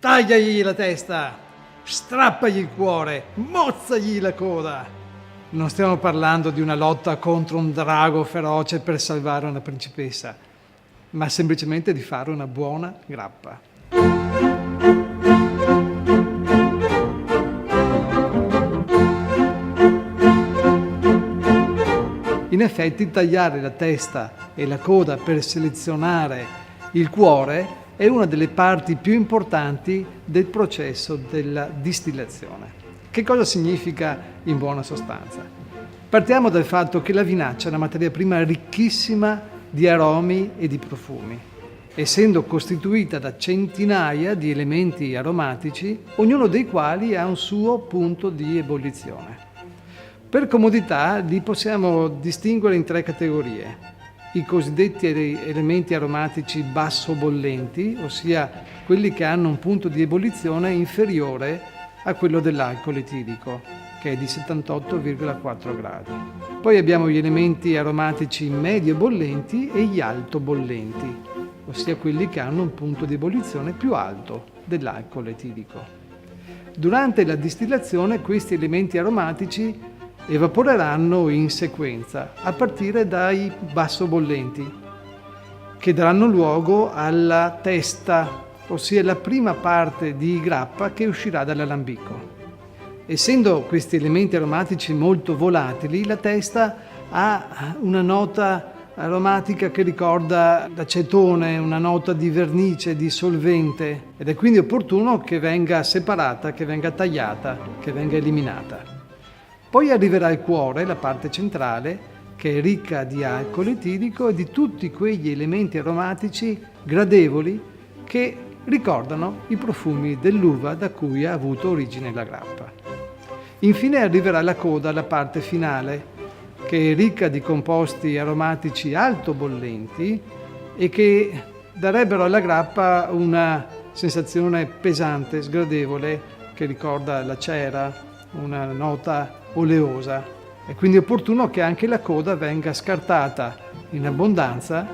tagliagli la testa, strappagli il cuore, mozzagli la coda. Non stiamo parlando di una lotta contro un drago feroce per salvare una principessa, ma semplicemente di fare una buona grappa. In effetti, tagliare la testa e la coda per selezionare il cuore è una delle parti più importanti del processo della distillazione. Che cosa significa in buona sostanza? Partiamo dal fatto che la vinaccia è una materia prima ricchissima di aromi e di profumi, essendo costituita da centinaia di elementi aromatici, ognuno dei quali ha un suo punto di ebollizione. Per comodità li possiamo distinguere in 3 categorie: i cosiddetti elementi aromatici basso bollenti, ossia quelli che hanno un punto di ebollizione inferiore a quello dell'alcol etilico, che è di 78,4 gradi. Poi abbiamo gli elementi aromatici medio bollenti e gli alto bollenti, ossia quelli che hanno un punto di ebollizione più alto dell'alcol etilico. Durante la distillazione questi elementi aromatici evaporeranno in sequenza, a partire dai basso bollenti, che daranno luogo alla testa, ossia la prima parte di grappa che uscirà dall'alambico. Essendo questi elementi aromatici molto volatili, la testa ha una nota aromatica che ricorda l'acetone, una nota di vernice, di solvente, ed è quindi opportuno che venga separata, che venga tagliata, che venga eliminata. Poi arriverà il cuore, la parte centrale, che è ricca di alcol etilico e di tutti quegli elementi aromatici gradevoli che ricordano i profumi dell'uva da cui ha avuto origine la grappa. Infine arriverà la coda, la parte finale, che è ricca di composti aromatici alto bollenti e che darebbero alla grappa una sensazione pesante, sgradevole, che ricorda la cera, una nota oleosa. È quindi opportuno che anche la coda venga scartata in abbondanza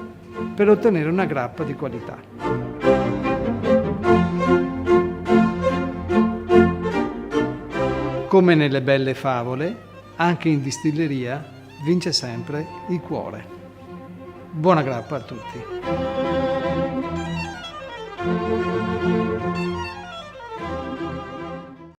per ottenere una grappa di qualità. Come nelle belle favole, anche in distilleria vince sempre il cuore. Buona grappa a tutti!